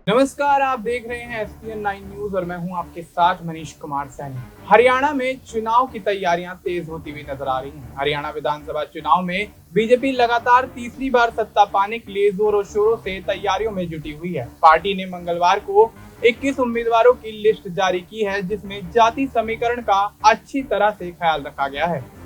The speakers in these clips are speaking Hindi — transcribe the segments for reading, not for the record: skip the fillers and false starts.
नमस्कार, आप देख रहे हैं SPN9 न्यूज और मैं हूं आपके साथ मनीष कुमार सैनी। हरियाणा में चुनाव की तैयारियां तेज होती हुई नजर आ रही हैं। हरियाणा विधानसभा चुनाव में बीजेपी लगातार तीसरी बार सत्ता पाने के लिए जोरों शोरों से तैयारियों में जुटी हुई है। पार्टी ने मंगलवार को 21 उम्मीदवारों की लिस्ट जारी की है, जिसमें जाति समीकरण का अच्छी तरह से ख्याल रखा गया है।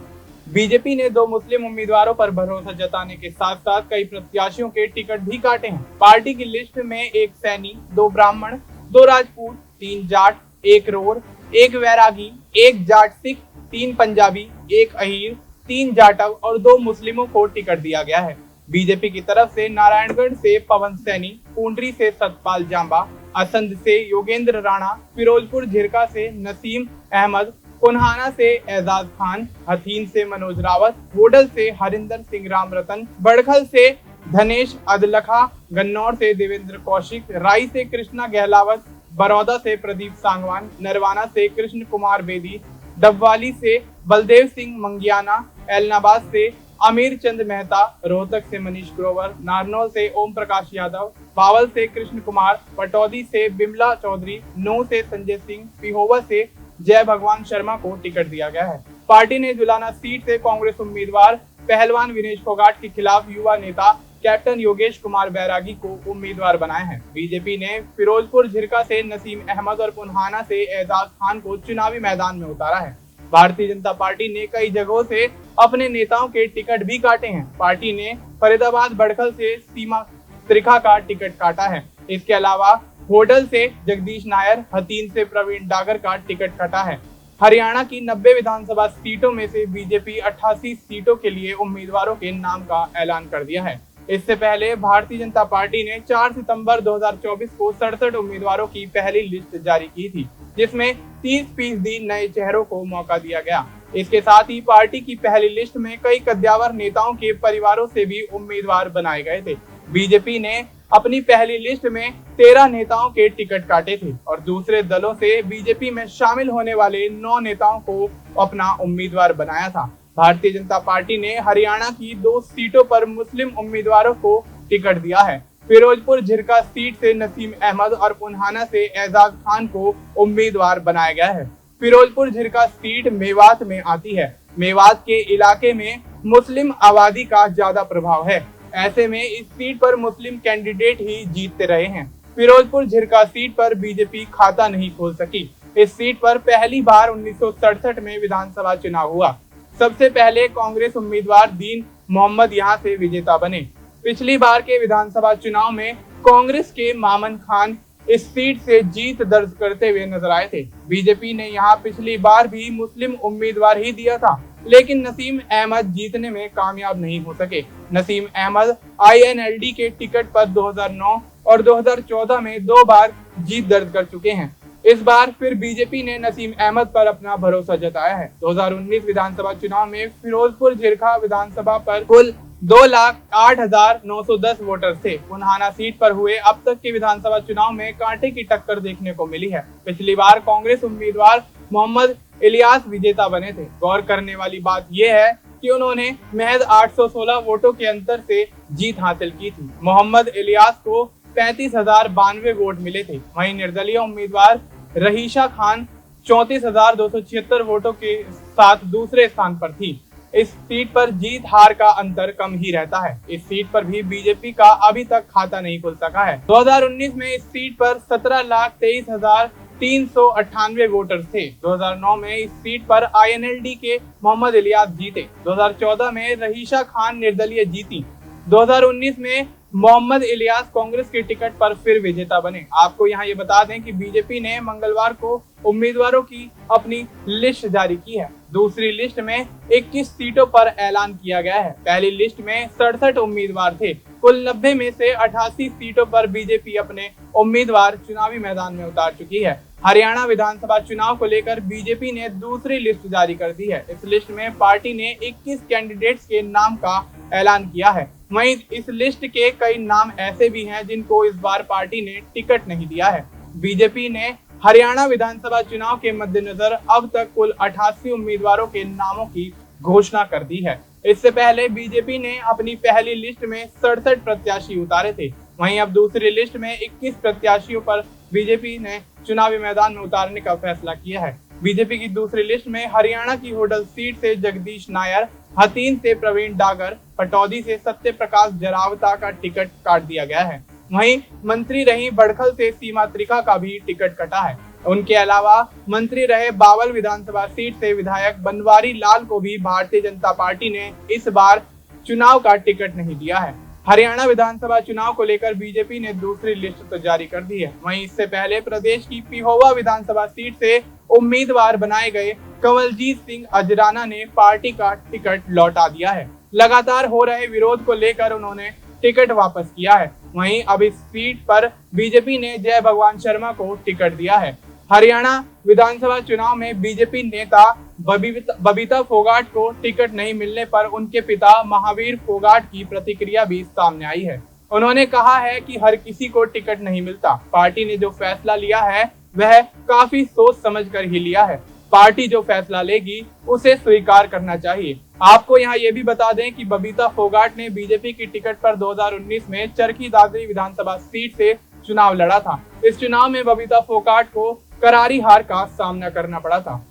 बीजेपी ने 2 मुस्लिम उम्मीदवारों पर भरोसा जताने के साथ साथ कई प्रत्याशियों के टिकट भी काटे हैं। पार्टी की लिस्ट में 1 सैनी, 2 ब्राह्मण, 2 राजपूत, 3 जाट, 1 रोर, 1 वैरागी, 1 जाट सिख, 3 पंजाबी, 1 अहीर, 3 जाटव और 2 मुस्लिमों को टिकट दिया गया है। बीजेपी की तरफ से नारायणगढ़ से पवन सैनी, पूंडरी से सतपाल जांबा, असंध से योगेंद्र राणा, फिरोजपुर झिरका से नसीम अहमद, पुन्हाना से एजाज खान, हथीन से मनोज रावत, होडल से हरिंदर सिंह राम रतन, बड़खल से धनेश अदलखा, गन्नौर से देवेंद्र कौशिक, राई से कृष्णा गहलावत, बड़ौदा से प्रदीप सांगवान, नरवाना से कृष्ण कुमार बेदी, डबवाली से बलदेव सिंह मंगियाना, एलनाबाद से अमीर चंद मेहता, रोहतक से मनीष ग्रोवर, नारनौल से ओम प्रकाश यादव, बावल से कृष्ण कुमार, पटौदी से बिमला चौधरी, नौ से संजय सिंह, पिहोवा से जय भगवान शर्मा को टिकट दिया गया है। पार्टी ने जुलाना सीट से कांग्रेस उम्मीदवार पहलवान विनेश फोगाट के खिलाफ युवा नेता कैप्टन योगेश कुमार बैरागी को उम्मीदवार बनाए हैं। बीजेपी ने फिरोजपुर झिरका से नसीम अहमद और पुन्हाना से एजाज खान को चुनावी मैदान में उतारा है। भारतीय जनता पार्टी ने कई जगहों से अपने नेताओं के टिकट भी काटे हैं। पार्टी ने फरीदाबाद बड़खल से सीमा त्रिखा का टिकट काटा है। इसके अलावा होडल से जगदीश नायर, हथीन से प्रवीण डागर का टिकट कटा है। हरियाणा की 90 विधानसभा सीटों में से बीजेपी 88 सीटों के लिए उम्मीदवारों के नाम का ऐलान कर दिया है। इससे पहले भारतीय जनता पार्टी ने 4 सितंबर 2024 को 67 उम्मीदवारों की पहली लिस्ट जारी की थी, जिसमें 30% नए चेहरों को मौका दिया गया। इसके साथ ही पार्टी की पहली लिस्ट में कई कद्दावर नेताओं के परिवारों से भी उम्मीदवार बनाए गए थे। बीजेपी ने अपनी पहली लिस्ट में 13 नेताओं के टिकट काटे थे और दूसरे दलों से बीजेपी में शामिल होने वाले 9 नेताओं को अपना उम्मीदवार बनाया था। भारतीय जनता पार्टी ने हरियाणा की 2 सीटों पर मुस्लिम उम्मीदवारों को टिकट दिया है। फिरोजपुर झिरका सीट से नसीम अहमद और पुन्हाना से एजाज खान को उम्मीदवार बनाया गया है। फिरोजपुर झिरका सीट मेवात में आती है। मेवात के इलाके में मुस्लिम आबादी का ज्यादा प्रभाव है। ऐसे में इस सीट पर मुस्लिम कैंडिडेट ही जीतते रहे हैं। फिरोजपुर झिरका सीट पर बीजेपी खाता नहीं खोल सकी। इस सीट पर पहली बार 1967 में विधानसभा चुनाव हुआ। सबसे पहले कांग्रेस उम्मीदवार दीन मोहम्मद यहां से विजेता बने। पिछली बार के विधानसभा चुनाव में कांग्रेस के मामन खान इस सीट से जीत दर्ज करते हुए नजर आए थे। बीजेपी ने यहां पिछली बार भी मुस्लिम उम्मीदवार ही दिया था, लेकिन नसीम अहमद जीतने में कामयाब नहीं हो सके। नसीम अहमद INLD के टिकट पर 2009 और 2014 में 2 बार जीत दर्ज कर चुके हैं। इस बार फिर बीजेपी ने नसीम अहमद पर अपना भरोसा जताया है। 2019 विधानसभा चुनाव में फिरोजपुर झिरका विधानसभा पर कुल 2,08,910 वोटर थे। पुन्हाना सीट पर हुए अब तक के विधानसभा चुनाव में कांटे की टक्कर देखने को मिली है। पिछली बार कांग्रेस उम्मीदवार मोहम्मद इलियास विजेता बने थे। गौर करने वाली बात यह है कि उन्होंने महज 816 वोटों के अंतर से जीत हासिल की थी। मोहम्मद इलियास को 35,092 वोट मिले थे। वहीं निर्दलीय उम्मीदवार रहीशा खान 34,276 वोटों के साथ दूसरे स्थान पर थी। इस सीट पर जीत हार का अंतर कम ही रहता है। इस सीट पर भी बीजेपी का अभी तक खाता नहीं खुल सका है। 2019 में इस सीट पर 17,23,398 वोटर थे। 2009 में इस सीट पर INLD के मोहम्मद इलियास जीते। 2014 में रहीशा खान निर्दलीय जीती। 2019 में मोहम्मद इलियास कांग्रेस के टिकट पर फिर विजेता बने। आपको यहाँ ये बता दें कि बीजेपी ने मंगलवार को उम्मीदवारों की अपनी लिस्ट जारी की है। दूसरी लिस्ट में 21 सीटों पर ऐलान किया गया है। पहली लिस्ट में 67 उम्मीदवार थे। कुल 90 में से 88 सीटों पर बीजेपी अपने उम्मीदवार चुनावी मैदान में उतार चुकी है। हरियाणा विधानसभा चुनाव को लेकर बीजेपी ने दूसरी लिस्ट जारी कर दी है। इस लिस्ट में पार्टी ने 21 कैंडिडेट्स के नाम का ऐलान किया है। वहीं इस लिस्ट के कई नाम ऐसे भी हैं जिनको इस बार पार्टी ने टिकट नहीं दिया है। बीजेपी ने हरियाणा विधानसभा चुनाव के मद्देनजर अब तक कुल 88 उम्मीदवारों के नामों की घोषणा कर दी है। इससे पहले बीजेपी ने अपनी पहली लिस्ट में 67 प्रत्याशी उतारे थे। वहीं अब दूसरी लिस्ट में 21 प्रत्याशियों पर बीजेपी ने चुनावी मैदान में उतारने का फैसला किया है। बीजेपी की दूसरी लिस्ट में हरियाणा की होडल सीट से जगदीश नायर, हथीन से प्रवीण डागर, पटौदी से सत्य प्रकाश जरावता का टिकट काट दिया गया है। वहीं मंत्री रही बड़खल से सीमा त्रिखा का भी टिकट कटा है। उनके अलावा मंत्री रहे बावल विधानसभा सीट से विधायक बनवारी लाल को भी भारतीय जनता पार्टी ने इस बार चुनाव का टिकट नहीं दिया है। हरियाणा विधानसभा चुनाव को लेकर बीजेपी ने दूसरी लिस्ट तो जारी कर दी है। वहीं इससे पहले प्रदेश की पिहोवा विधानसभा सीट से उम्मीदवार बनाए गए कंवलजीत सिंह अजराना ने पार्टी का टिकट लौटा दिया है। लगातार हो रहे विरोध को लेकर उन्होंने टिकट वापस किया है। वहीं अब इस सीट पर बीजेपी ने जय भगवान शर्मा को टिकट दिया है। हरियाणा विधानसभा चुनाव में बीजेपी नेता बबीता फोगाट को टिकट नहीं मिलने पर उनके पिता महावीर फोगाट की प्रतिक्रिया भी सामने आई है। उन्होंने कहा है कि हर किसी को टिकट नहीं मिलता। पार्टी ने जो फैसला लिया है वह काफी सोच समझकर ही लिया है। पार्टी जो फैसला लेगी उसे स्वीकार करना चाहिए। आपको यहाँ ये भी बता दें कि बबीता फोगाट ने बीजेपी की टिकट पर 2019 में चरखी दादरी विधानसभा सीट से चुनाव लड़ा था। इस चुनाव में बबीता फोगाट को करारी हार का सामना करना पड़ा था।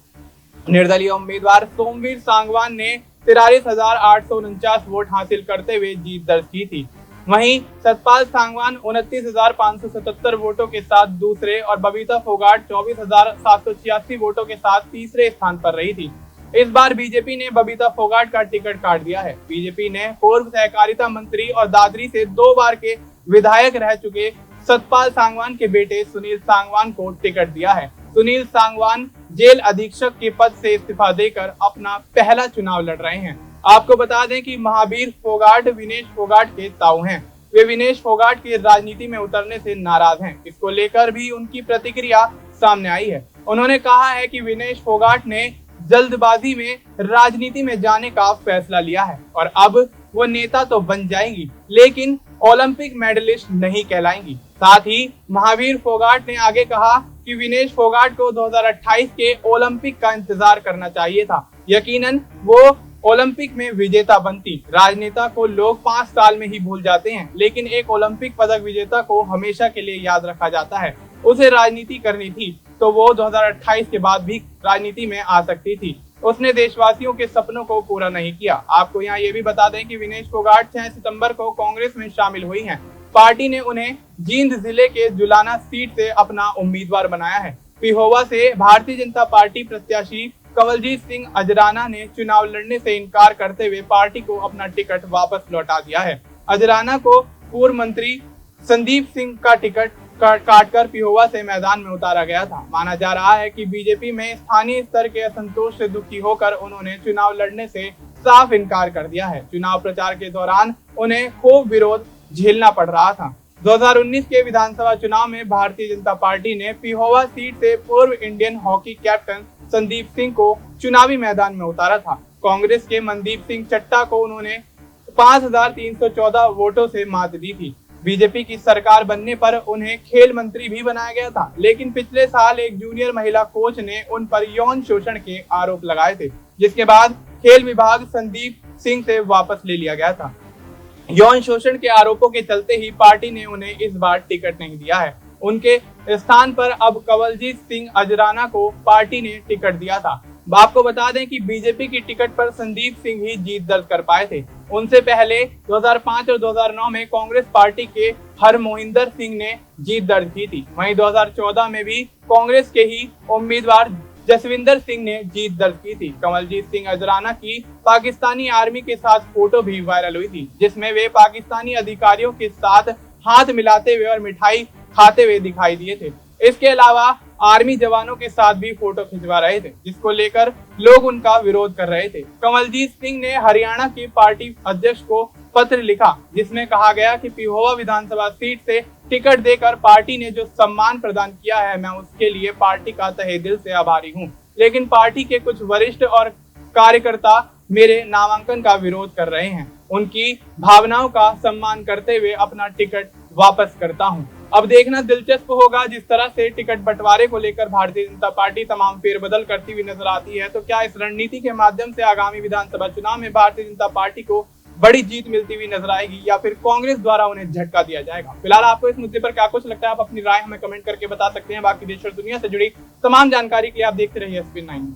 निर्दलीय उम्मीदवार सोमवीर सांगवान ने 43,849 वोट हासिल करते हुए जीत दर्ज की थी। वहीं सतपाल सांगवान 29,577 वोटों के साथ दूसरे और बबीता फोगाट 24,786 वोटों के साथ तीसरे स्थान पर रही थी। इस बार बीजेपी ने बबीता फोगाट का टिकट काट दिया है। बीजेपी ने पूर्व सहकारिता मंत्री और दादरी से 2 बार के विधायक रह चुके सतपाल सांगवान के बेटे सुनील सांगवान को टिकट दिया है। सुनील सांगवान जेल अधीक्षक के पद से इस्तीफा देकर अपना पहला चुनाव लड़ रहे हैं। आपको बता दें कि महावीर फोगाट विनेश फोगाट के ताऊ हैं। वे विनेश फोगाट के राजनीति में उतरने से नाराज हैं। इसको लेकर भी उनकी प्रतिक्रिया सामने आई है। उन्होंने कहा है कि विनेश फोगाट ने जल्दबाजी में राजनीति में जाने का फैसला लिया है और अब वो नेता तो बन जाएंगी लेकिन ओलंपिक मेडलिस्ट नहीं कहलाएंगी। साथ ही महावीर फोगाट ने आगे कहा कि विनेश फोगाट को 2028 के ओलंपिक का इंतजार करना चाहिए था। यकीनन वो ओलंपिक में विजेता बनती। राजनेता को लोग 5 साल में ही भूल जाते हैं, लेकिन एक ओलंपिक पदक विजेता को हमेशा के लिए याद रखा जाता है। उसे राजनीति करनी थी तो वो 2028 के बाद भी राजनीति में आ सकती थी। उसने देशवासियों के सपनों को पूरा नहीं किया। आपको यहाँ ये भी बता दें कि विनेश फोगाट 6 सितंबर को कांग्रेस में शामिल हुई हैं। पार्टी ने उन्हें जींद जिले के जुलाना सीट से अपना उम्मीदवार बनाया है। पिहोवा से भारतीय जनता पार्टी प्रत्याशी कंवलजीत सिंह अजराना ने चुनाव लड़ने से इनकार करते हुए पार्टी को अपना टिकट वापस लौटा दिया है। अजराना को पूर्व मंत्री संदीप सिंह का टिकट काटकर पिहोवा से मैदान में उतारा गया था। माना जा रहा है कि बीजेपी में स्थानीय स्तर के असंतोष से दुखी होकर उन्होंने चुनाव लड़ने से साफ इनकार कर दिया है। चुनाव प्रचार के दौरान उन्हें खूब विरोध झेलना पड़ रहा था। 2019 के विधानसभा चुनाव में भारतीय जनता पार्टी ने पिहोवा सीट से पूर्व Indian hockey captain Sandeep Singh को चुनावी मैदान में उतारा था। कांग्रेस के मनदीप सिंह चट्टा को उन्होंने 5,314 वोटों से मात दी थी। बीजेपी की सरकार बनने पर उन्हें खेल मंत्री भी बनाया गया था, लेकिन पिछले साल एक जूनियर महिला कोच ने उन पर यौन शोषण के आरोप लगाए थे, जिसके बाद खेल विभाग संदीप सिंह से वापस ले लिया गया था। यौन शोषण के आरोपों के चलते ही पार्टी ने उन्हें इस बार टिकट नहीं दिया है। उनके स्थान पर अब कंवलजीत सिंह अजराना को पार्टी ने टिकट दिया था। आपको बता दें कि बीजेपी की टिकट पर संदीप सिंह ही जीत दर्ज कर पाए थे। उनसे पहले 2005 और 2009 में कांग्रेस पार्टी के हरमोहिंदर सिंह ने जीत दर्ज की थी। वहीं 2014 में भी कांग्रेस के ही उम्मीदवार जसविंदर सिंह ने जीत दर्ज की थी। कंवलजीत सिंह अजराना की पाकिस्तानी आर्मी के साथ फोटो भी वायरल हुई थी, जिसमें वे पाकिस्तानी अधिकारियों के साथ हाथ मिलाते हुए और मिठाई खाते हुए दिखाई दिए थे। इसके अलावा आर्मी जवानों के साथ भी फोटो खिंचवा रहे थे, जिसको लेकर लोग उनका विरोध कर रहे थे। कंवलजीत सिंह ने हरियाणा के पार्टी अध्यक्ष को पत्र लिखा, जिसमें कहा गया कि पिहोवा विधानसभा सीट से टिकट देकर पार्टी ने जो सम्मान प्रदान किया है, मैं उसके लिए पार्टी का तहे दिल से आभारी हूं। लेकिन पार्टी के कुछ वरिष्ठ और कार्यकर्ता मेरे नामांकन का विरोध कर रहे हैं। उनकी भावनाओं का सम्मान करते हुए अपना टिकट वापस करता हूं। अब देखना दिलचस्प होगा जिस तरह से टिकट बंटवारे को लेकर भारतीय जनता पार्टी तमाम फेरबदल करती हुई नजर आती है, तो क्या इस रणनीति के माध्यम से आगामी विधानसभा चुनाव में भारतीय जनता पार्टी को बड़ी जीत मिलती हुई नजर आएगी या फिर कांग्रेस द्वारा उन्हें झटका दिया जाएगा। फिलहाल आपको इस मुद्दे पर क्या कुछ लगता है, आप अपनी राय हमें कमेंट करके बता सकते हैं। बाकी देश और दुनिया से जुड़ी तमाम जानकारी के लिए आप देखते रहिए SPN9।